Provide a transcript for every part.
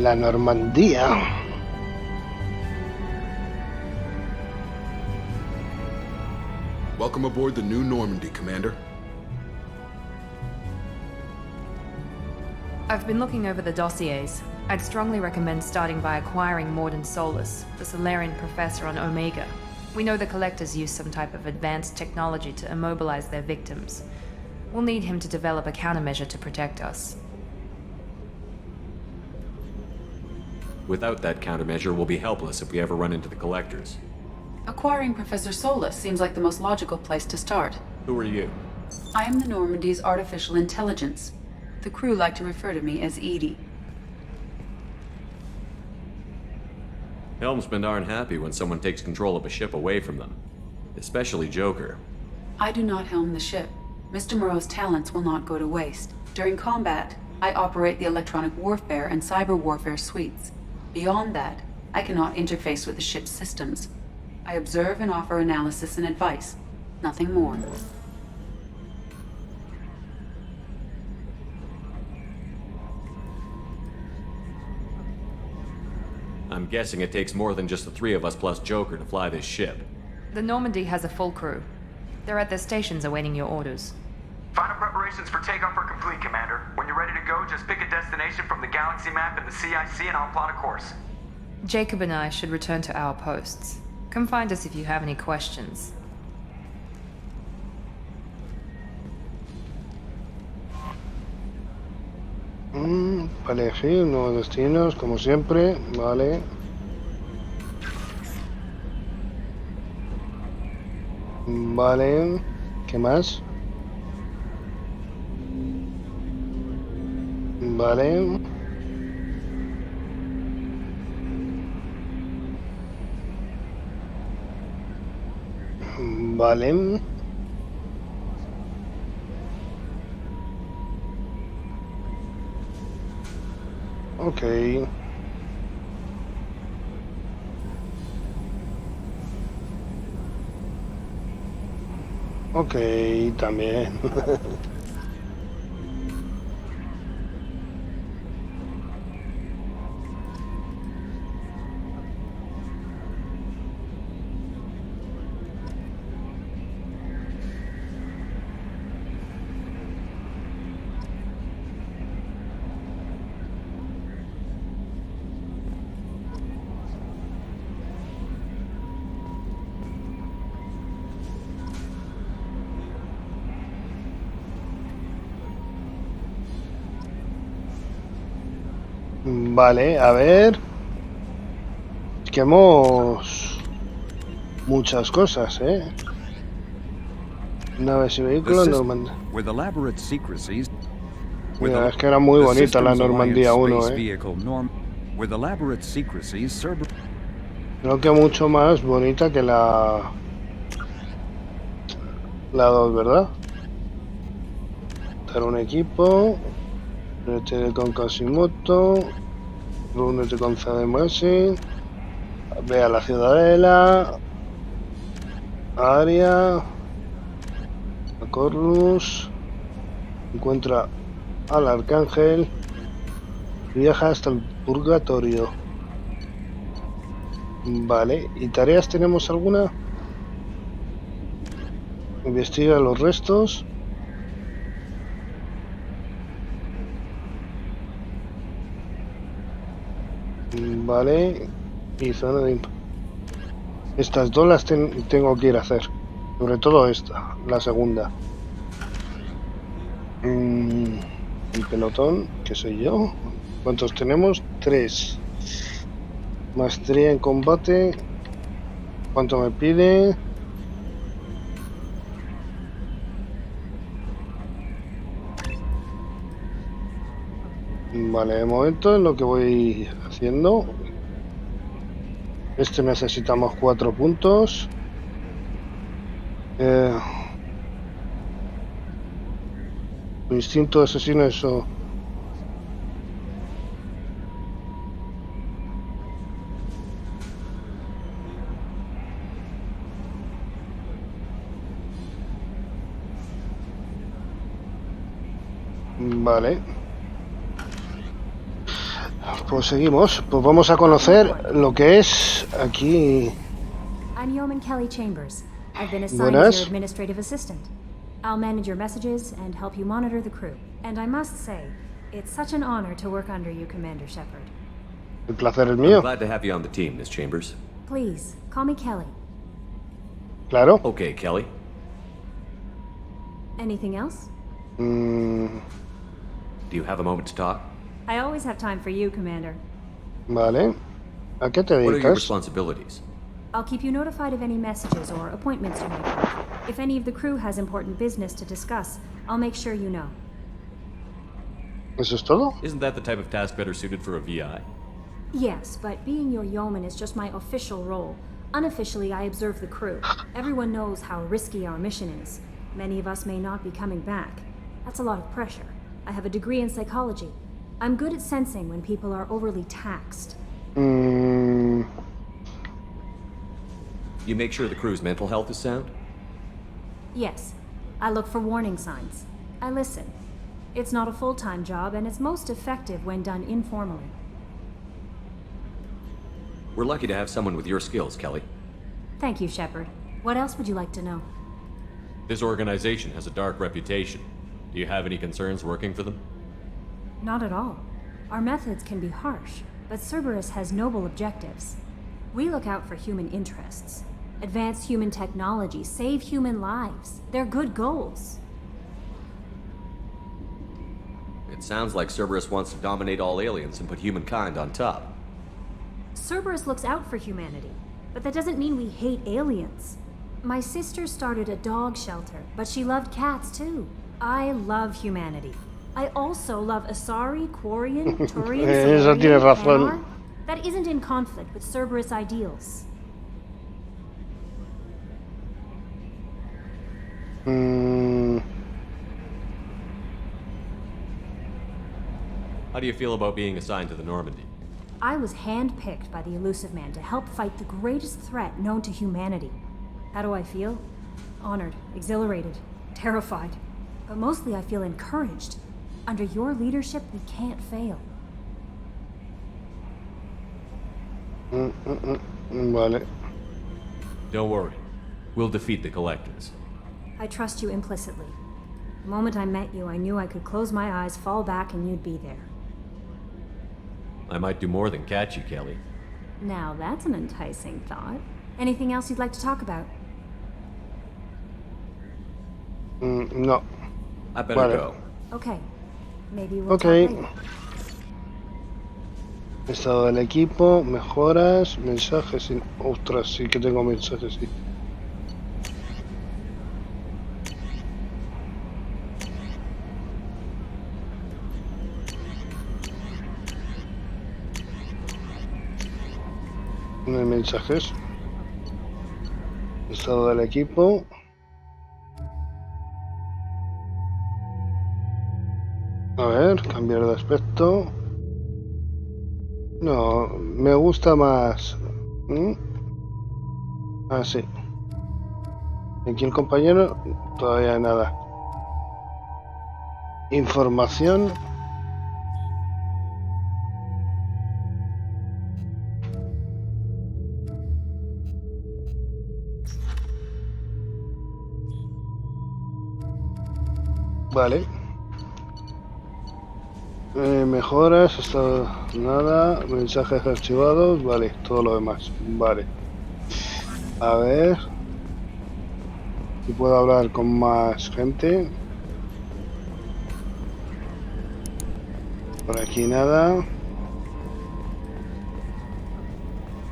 la Normandía. Welcome aboard the new Normandy, Commander. I've been looking over the dossiers. I'd strongly recommend starting by acquiring Morden Solus, the Solarian professor on Omega. We know the Collectors use some type of advanced technology to immobilize their victims. We'll need him to develop a countermeasure to protect us. Without that countermeasure, we'll be helpless if we ever run into the Collectors. Acquiring Professor Solus seems like the most logical place to start. Who are you? I am the Normandy's artificial intelligence. The crew like to refer to me as Edie. Helmsmen aren't happy when someone takes control of a ship away from them. Especially Joker. I do not helm the ship. Mr. Moreau's talents will not go to waste. During combat, I operate the electronic warfare and cyber warfare suites. Beyond that, I cannot interface with the ship's systems. I observe and offer analysis and advice. Nothing more. I'm guessing it takes more than just the three of us plus Joker to fly this ship. The Normandy has a full crew. They're at their stations awaiting your orders. Final preparations for takeoff are complete, Commander. When you're ready to go, just pick a destination from the galaxy map in the CIC and I'll plot a course. Jacob and I should return to our posts. Come find us if you have any questions. Para elegir nuevos destinos, como siempre, vale. Vale, ¿qué más? Vale. Vale. Ok. Ok, también. Vale, a ver. Es que hemos muchas cosas, ¿eh? Naves y vehículos, Normandía. Mira, es que era muy bonita la Normandía 1, ¿eh? Creo que mucho más bonita que la 2, ¿verdad? Dar un equipo. Reúnete con Casimoto. Reúnete con CDMS. Ve a la Ciudadela. Aria. A Corvus. Encuentra al Arcángel. Viaja hasta el Purgatorio. Vale, ¿y tareas tenemos alguna? Investiga los restos. Vale, y zona de estas dos las tengo que ir a hacer. Sobre todo esta, la segunda. El pelotón, que soy yo. ¿Cuántos tenemos? 3. Maestría en combate. ¿Cuánto me pide? Vale, de momento es lo que voy haciendo. Este necesitamos 4 puntos. Instinto de asesino, eso. Vale. Pues seguimos. Pues vamos a conocer lo que es aquí. I'm Yeoman Kelly Chambers. I've been assigned as Buenas. your administrative assistant. I'll manage your messages and help you monitor the crew. And I must say, it's such an honor to work under you, Commander Shepard. El placer es I'm mío. glad to have you on the team, Miss Chambers. Please, call me Kelly. Claro. Okay, Kelly. Anything else? Mm, Do you have a moment to talk? I always have time for you, Commander. vale. ¿A qué te What are your dedicas? responsibilities? I'll keep you notified of any messages or appointments you make. If any of the crew has important business to discuss, I'll make sure you know. ¿Eso es todo? Isn't that the type of task better suited for a VI? Yes, but being your yeoman is just my official role. Unofficially, I observe the crew. Everyone knows how risky our mission is. Many of us may not be coming back. That's a lot of pressure. I have a degree in psychology. I'm good at sensing when people are overly taxed. Mm, You make sure the crew's mental health is sound? Yes, I look for warning signs. I listen. It's not a full-time job, and it's most effective when done informally. We're lucky to have someone with your skills, Kelly. Thank you, Shepard. What else would you like to know? This organization has a dark reputation. Do you have any concerns working for them? Not at all. Our methods can be harsh, but Cerberus has noble objectives. We look out for human interests. Advance human technology, save human lives. They're good goals. It sounds like Cerberus wants to dominate all aliens and put humankind on top. Cerberus looks out for humanity, but that doesn't mean we hate aliens. My sister started a dog shelter, but she loved cats too. I love humanity. I also love Asari, Quarian, Turian, Eso tiene Solarian, razón. Hanar. That isn't in conflict with Cerberus ideals. mm, How do you feel about being assigned to the Normandy? I was handpicked by the Elusive Man to help fight the greatest threat known to humanity. How do I feel? Honored, exhilarated, terrified. But mostly I feel encouraged. Under your leadership, we can't fail. vale. Don't worry. We'll defeat the Collectors. I trust you implicitly. The moment I met you, I knew I could close my eyes, fall back, and you'd be there. I might do more than catch you, Kelly. Now that's an enticing thought. Anything else you'd like to talk about? No. I better Vale. go. Okay. Maybe we'll Ok. talk later. Estado del equipo, mejoras, mensajes. Ostras, sí que tengo mensajes, sí. No hay mensajes. Estado del equipo. A ver, cambiar de aspecto. No, me gusta más. Ah, sí. Aquí el compañero, todavía nada. Información. Vale. Mejoras, estado nada, mensajes archivados, vale, todo lo demás, vale. A ver si puedo hablar con más gente. Por aquí nada.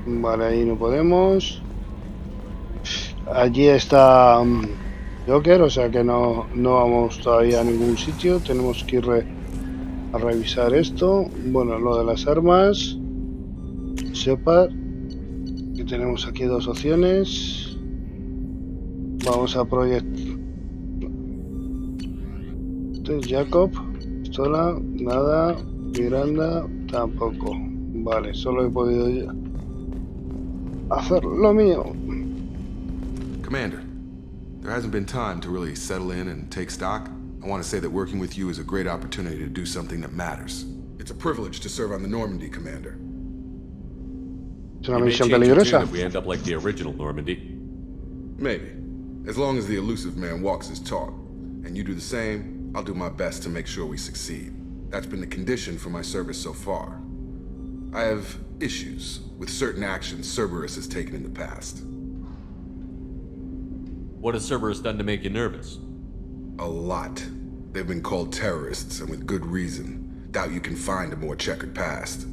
Vale, ahí no podemos. Allí está Joker, o sea que no vamos todavía a ningún sitio. Tenemos que ir a revisar esto. Bueno, lo de las armas. Shepard. Y tenemos aquí dos opciones. Vamos a proyectar. Jacob. Pistola. Nada. Miranda. Tampoco. Vale, solo he podido hacer lo mío. Commander, there hasn't been time to really settle in and take stock. I want to say that working with you is a great opportunity to do something that matters. It's a privilege to serve on the Normandy, Commander. Es una You may misión change your peligrosa. tune if we end up like the original Normandy. Maybe. As long as the elusive man walks his talk, and you do the same, I'll do my best to make sure we succeed. That's been the condition for my service so far. I have issues with certain actions Cerberus has taken in the past. What has Cerberus done to make you nervous? A lot. They've been called terrorists, and with good reason. Doubt you can find a more checkered past.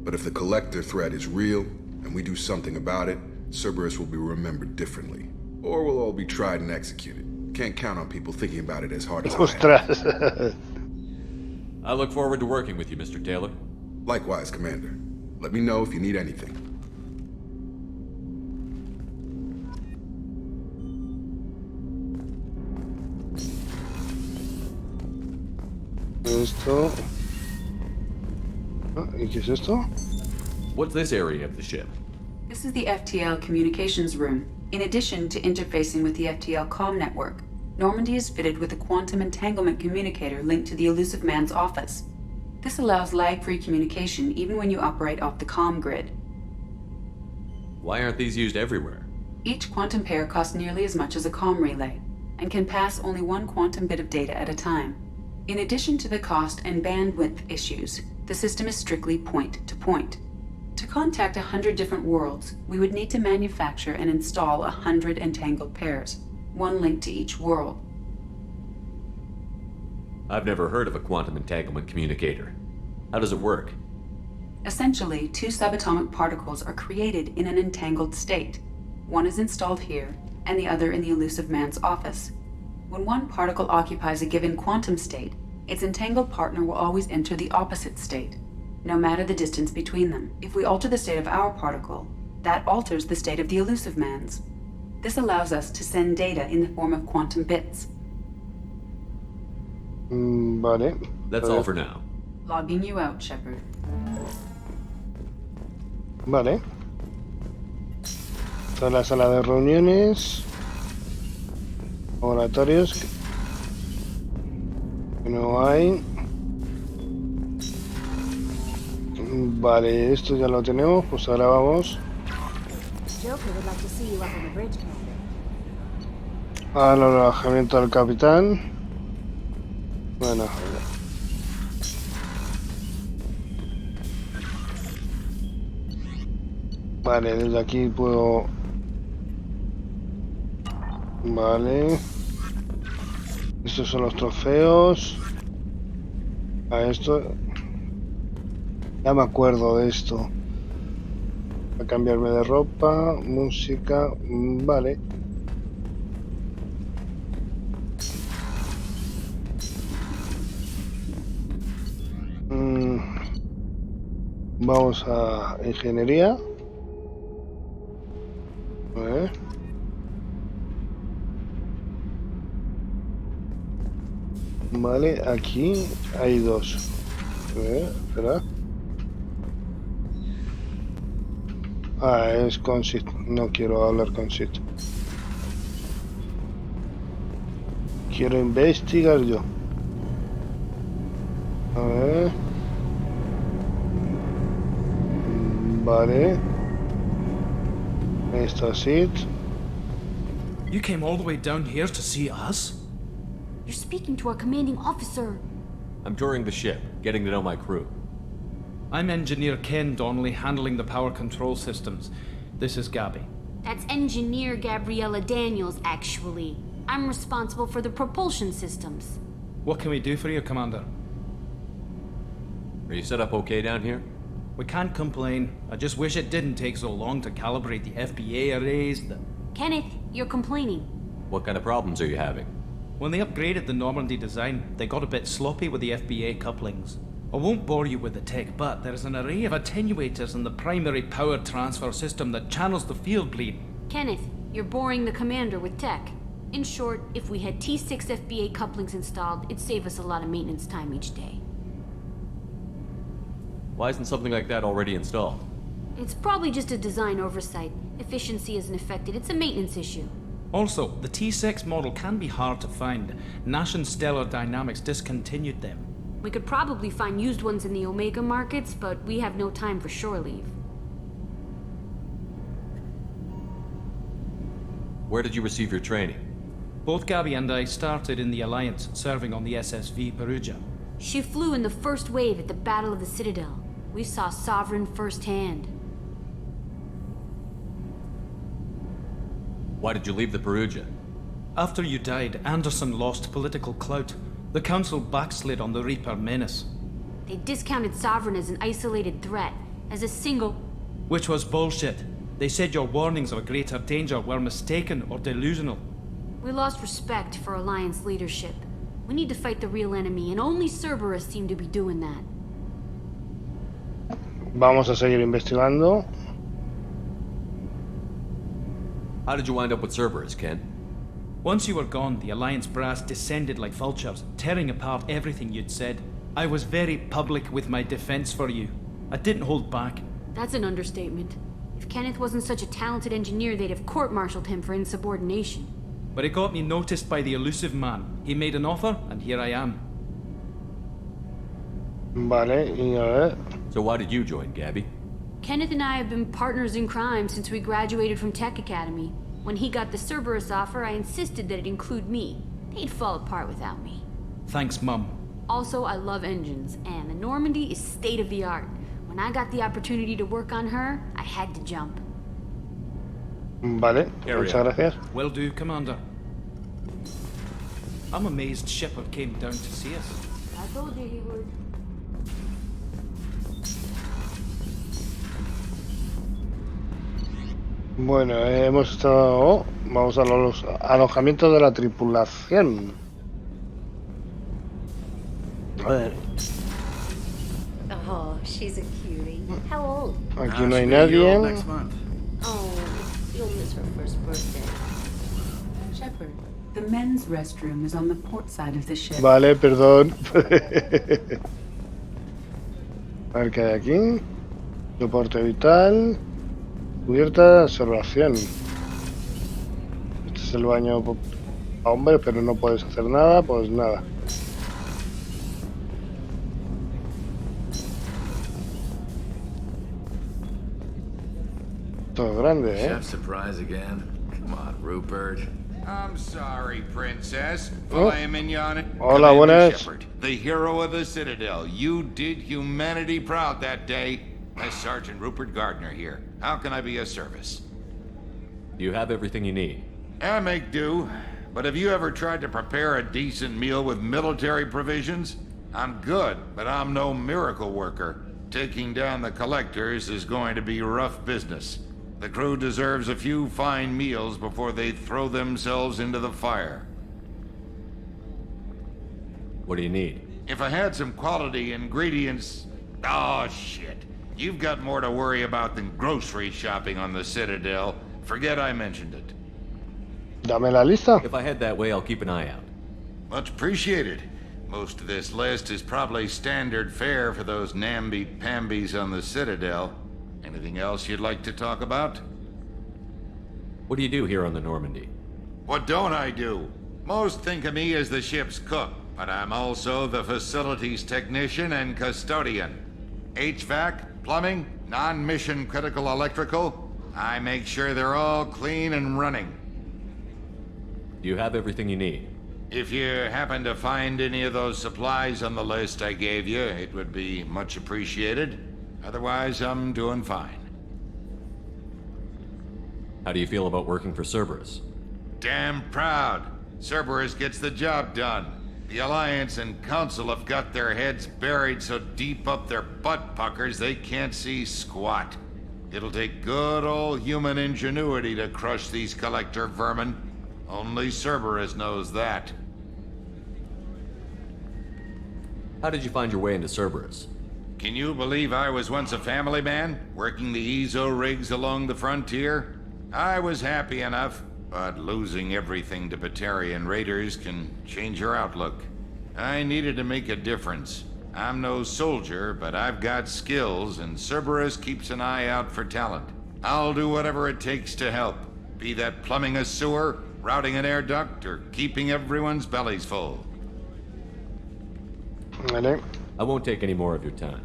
But if the Collector threat is real, and we do something about it, Cerberus will be remembered differently. Or we'll all be tried and executed. Can't count on people thinking about it as hard as I have. Ostras. I look forward to working with you, Mr. Taylor. Likewise, Commander. Let me know if you need anything. Esto. Ah, ¿y qué es esto? What's this area of the ship? This is the FTL communications room. In addition to interfacing with the FTL comm network, Normandy is fitted with a quantum entanglement communicator linked to the elusive man's office. This allows lag-free communication even when you operate off the comm grid. Why aren't these used everywhere? Each quantum pair costs nearly as much as a comm relay, and can pass only one quantum bit of data at a time. In addition to the cost and bandwidth issues, the system is strictly point-to-point. To contact 100 different worlds, we would need to manufacture and install 100 entangled pairs, one linked to each world. I've never heard of a quantum entanglement communicator. How does it work? Essentially, two subatomic particles are created in an entangled state. One is installed here, and the other in the elusive man's office. When one particle occupies a given quantum state, its entangled partner will always enter the opposite state, no matter the distance between them. If we alter the state of our particle, that alters the state of the elusive man's. This allows us to send data in the form of quantum bits. Vale. That's all for now. Logging you out, Shepard. Vale. Esta es la sala de reuniones. Laboratorios. Que no hay. Vale, esto ya lo tenemos. Pues ahora vamos Joker would like to see you up on the bridge, Commander. al alojamiento del capitán. Bueno. Vale, desde aquí puedo... Vale. Estos son los trofeos. A esto... Ya me acuerdo de esto. A cambiarme de ropa, música... Vale. Vamos a ingeniería. A ver. Vale, aquí hay dos. A ver, espera. Ah, es con Sid. No quiero hablar con Sid. Quiero investigar yo. A ver. Vale. Ahí está Sid. You came all the way down here to see us? You're speaking to our commanding officer. I'm touring the ship, getting to know my crew. I'm Engineer Ken Donnelly, handling the power control systems. This is Gabby. That's Engineer Gabriella Daniels, actually. I'm responsible for the propulsion systems. What can we do for you, Commander? Are you set up okay down here? We can't complain. I just wish it didn't take so long to calibrate the FBA arrays. Kenneth, you're complaining. What kind of problems are you having? When they upgraded the Normandy design, they got a bit sloppy with the FBA couplings. I won't bore you with the tech, but there's an array of attenuators in the primary power transfer system that channels the field bleed. Kenneth, you're boring the commander with tech. In short, if we had T6 FBA couplings installed, it'd save us a lot of maintenance time each day. Why isn't something like that already installed? It's probably just a design oversight. Efficiency isn't affected, it's a maintenance issue. Also, the T6 model can be hard to find. Nash and Stellar Dynamics discontinued them. We could probably find used ones in the Omega markets, but we have no time for shore leave. Where did you receive your training? Both Gabby and I started in the Alliance, serving on the SSV Perugia. She flew in the first wave at the Battle of the Citadel. We saw Sovereign firsthand. Why did you leave the Perugia? After you died, Anderson lost political clout. The Council backslid on the Reaper menace. They discounted Sovereign as an isolated threat, as a single... Which was bullshit. They said your warnings of a greater danger were mistaken or delusional. We lost respect for Alliance leadership. We need to fight the real enemy, and only Cerberus seem to be doing that. Vamos a seguir investigando. How did you wind up with Cerberus, Ken? Once you were gone, the Alliance brass descended like vultures, tearing apart everything you'd said. I was very public with my defense for you. I didn't hold back. That's an understatement. If Kenneth wasn't such a talented engineer, they'd have court-martialed him for insubordination. But it got me noticed by the elusive man. He made an offer, and here I am. Vale, y a ver. So why did you join, Gabby? Kenneth and I have been partners in crime since we graduated from Tech Academy. When he got the Cerberus offer, I insisted that it include me. They'd fall apart without me. Thanks, Mum. Also, I love engines, and the Normandy is state-of-the-art. When I got the opportunity to work on her, I had to jump. Vale, muchas gracias. Will do, Commander. I'm amazed Shepard came down to see us. I told you he would. Bueno, hemos estado... Vamos a los alojamientos de la tripulación. A ver, Oh, she's a cutie. How old? aquí no hay nadie. Oh, you'll miss her first birthday. Shepard, the men's restroom is on the port side of the ship. Vale, perdón. A ver qué hay aquí. Soporte vital. Cubierta de observación. Este es el baño a hombre, pero no puedes hacer nada, pues nada. Todo grande, ¿eh? Chef surprise again? Come on, Rupert. I'm sorry, Princess. Filet mignon. Hola, Commander buenas. Shepard, the hero of the Citadel. You did humanity proud that day. That's Sergeant Rupert Gardner here. How can I be of service? You have everything you need. I make do. But have you ever tried to prepare a decent meal with military provisions? I'm good, but I'm no miracle worker. Taking down the collectors is going to be rough business. The crew deserves a few fine meals before they throw themselves into the fire. What do you need? If I had some quality ingredients... Oh, shit. You've got more to worry about than grocery shopping on the Citadel. Forget I mentioned it. Dame la lista. If I head that way, I'll keep an eye out. Much appreciated. Most of this list is probably standard fare for those namby-pambies on the Citadel. Anything else you'd like to talk about? What do you do here on the Normandy? What don't I do? Most think of me as the ship's cook, but I'm also the facilities technician and custodian. HVAC, plumbing, non-mission critical electrical. I make sure they're all clean and running. Do you have everything you need? If you happen to find any of those supplies on the list I gave you, it would be much appreciated. Otherwise, I'm doing fine. How do you feel about working for Cerberus? Damn proud. Cerberus gets the job done. The Alliance and Council have got their heads buried so deep up their butt puckers they can't see squat. It'll take good old human ingenuity to crush these collector vermin. Only Cerberus knows that. How did you find your way into Cerberus? Can you believe I was once a family man, working the EZO rigs along the frontier? I was happy enough, but losing everything to Batarian raiders can change your outlook. I needed to make a difference. I'm no soldier, but I've got skills, and Cerberus keeps an eye out for talent. I'll do whatever it takes to help, be that plumbing a sewer, routing an air duct, or keeping everyone's bellies full. Vale. I won't take any more of your time.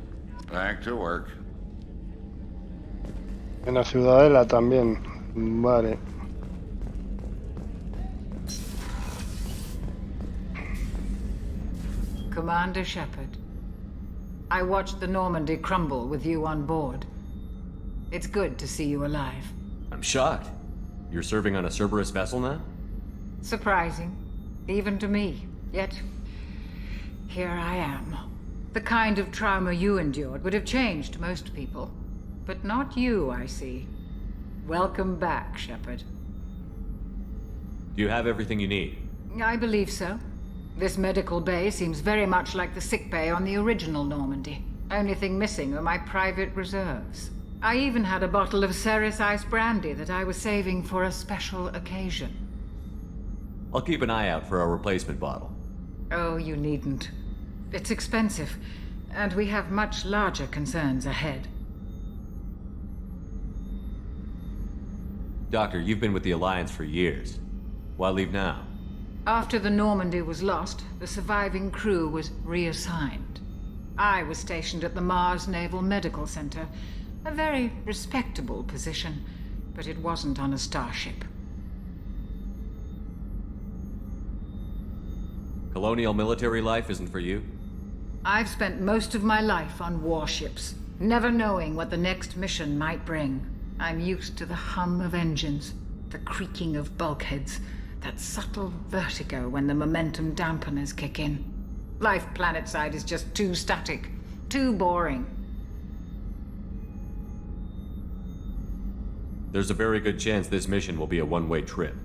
Back to work. En la ciudadela también. Vale. Commander Shepard, I watched the Normandy crumble with you on board. It's good to see you alive. I'm shocked. You're serving on a Cerberus vessel now? Surprising, even to me. Yet, here I am. The kind of trauma you endured would have changed most people. But not you, I see. Welcome back, Shepard. Do you have everything you need? I believe so. This medical bay seems very much like the sick bay on the original Normandy. Only thing missing are my private reserves. I even had a bottle of Ceres Ice brandy that I was saving for a special occasion. I'll keep an eye out for a replacement bottle. Oh, you needn't. It's expensive, and we have much larger concerns ahead. Doctor, you've been with the Alliance for years. Why leave now? After the Normandy was lost, the surviving crew was reassigned. I was stationed at the Mars Naval Medical Center, a very respectable position, but it wasn't on a starship. Colonial military life isn't for you? I've spent most of my life on warships, never knowing what the next mission might bring. I'm used to the hum of engines, the creaking of bulkheads, that subtle vertigo when the momentum dampeners kick in. Life planetside is just too static, too boring. There's a very good chance this mission will be a one-way trip.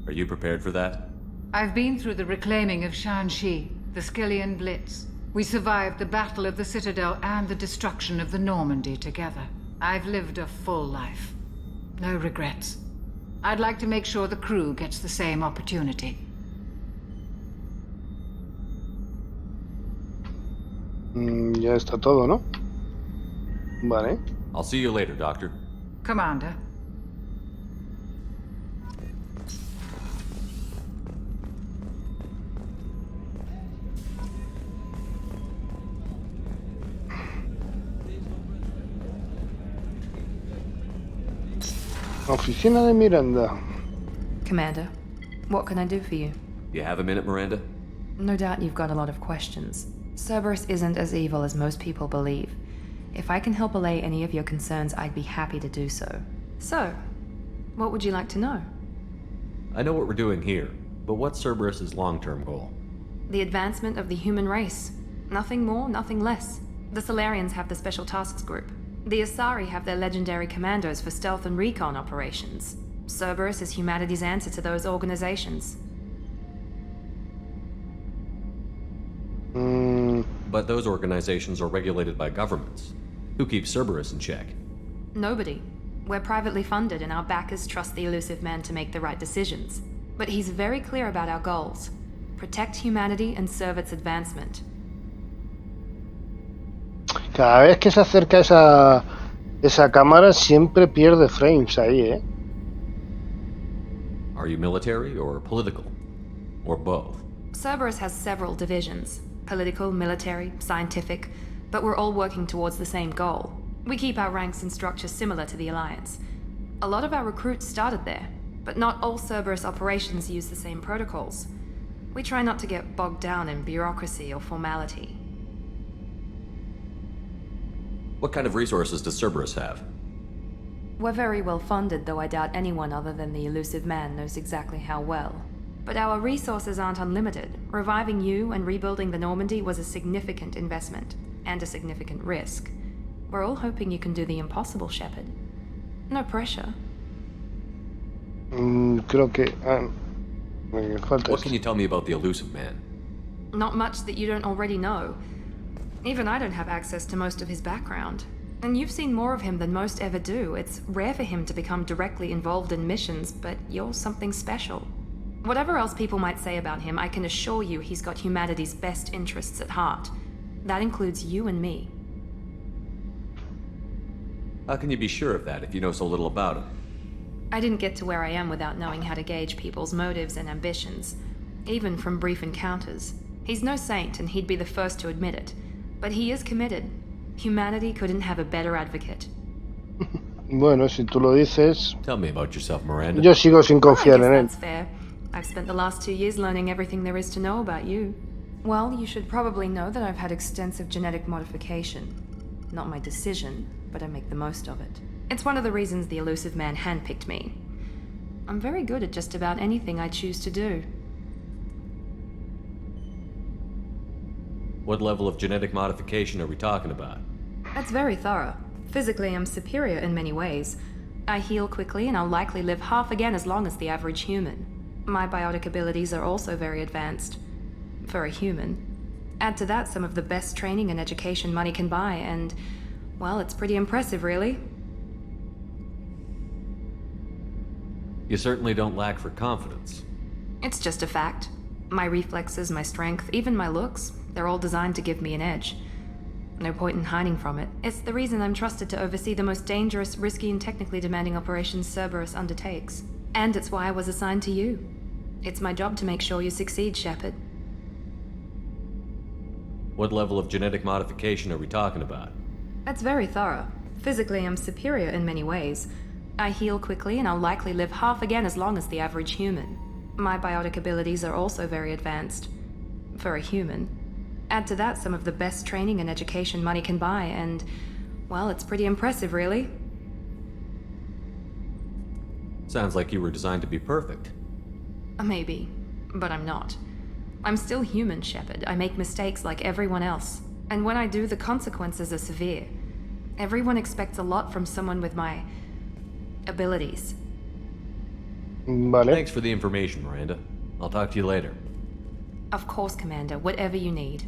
Are you prepared for that? I've been through the reclaiming of Shanxi, the Skillian Blitz. We survived the Battle of the Citadel and the destruction of the Normandy together. I've lived a full life. No regrets. I'd like to make sure the crew gets the same opportunity. Ya está todo, ¿no? Vale. I'll see you later, Doctor. Commander. Oficina de Miranda. Commander, what can I do for you? You have a minute, Miranda? No doubt you've got a lot of questions. Cerberus isn't as evil as most people believe. If I can help allay any of your concerns, I'd be happy to do so. So, what would you like to know? I know what we're doing here, but what's Cerberus's long-term goal? The advancement of the human race. Nothing more, nothing less. The Solarians have the Special Tasks Group. The Asari have their legendary commandos for stealth and recon operations. Cerberus is humanity's answer to those organizations. But those organizations are regulated by governments. Who keeps Cerberus in check? Nobody. We're privately funded and our backers trust the elusive man to make the right decisions. But he's very clear about our goals. Protect humanity and serve its advancement. Cada vez que se acerca esa cámara siempre pierde frames ahí, ¿eh? Are you military or political? Or both? Cerberus has several divisions. Political, military, scientific, but we're all working towards the same goal. We keep our ranks and structure similar to the Alliance. A lot of our recruits started there, but not all Cerberus operations use the same protocols. We try not to get bogged down in bureaucracy or formality. What kind of resources does Cerberus have? We're very well funded, though I doubt anyone other than the elusive man knows exactly how well. But our resources aren't unlimited. Reviving you and rebuilding the Normandy was a significant investment, and a significant risk. We're all hoping you can do the impossible, Shepard. No pressure. Creo que... me falta What can you tell me about the elusive man? Not much that you don't already know. Even I don't have access to most of his background. And you've seen more of him than most ever do. It's rare for him to become directly involved in missions, but you're something special. Whatever else people might say about him, I can assure you he's got humanity's best interests at heart. That includes you and me. How can you be sure of that if you know so little about him? I didn't get to where I am without knowing how to gauge people's motives and ambitions. Even from brief encounters. He's no saint, and he'd be the first to admit it. But he is committed. Humanity couldn't have a better advocate. Bueno, si tú lo dices, Tell me about yourself, Miranda. yo sigo sin confiar en él. That's fair. I've spent the last 2 years learning everything there is to know about you. Well, you should probably know that I've had extensive genetic modification. Not my decision, but I make the most of it. It's one of the reasons the elusive man handpicked me. I'm very good at just about anything I choose to do. What level of genetic modification are we talking about? That's very thorough. Physically, I'm superior in many ways. I heal quickly, and I'll likely live half again as long as the average human. My biotic abilities are also very advanced. For a human. Add to that some of the best training and education money can buy, and, well, it's pretty impressive, really. You certainly don't lack for confidence. It's just a fact. My reflexes, my strength, even my looks, they're all designed to give me an edge. No point in hiding from it. It's the reason I'm trusted to oversee the most dangerous, risky, and technically demanding operations Cerberus undertakes. And it's why I was assigned to you. It's my job to make sure you succeed, Shepard. What level of genetic modification are we talking about? That's very thorough. Physically, I'm superior in many ways. I heal quickly, and I'll likely live half again as long as the average human. My biotic abilities are also very advanced. For a human. Add to that some of the best training and education money can buy, and, well, it's pretty impressive, really. Sounds like you were designed to be perfect. Maybe, but I'm not. I'm still human, Shepard. I make mistakes like everyone else. And when I do, the consequences are severe. Everyone expects a lot from someone with my abilities. Vale. Thanks for the information, Miranda. I'll talk to you later. Of course, Commander. Whatever you need.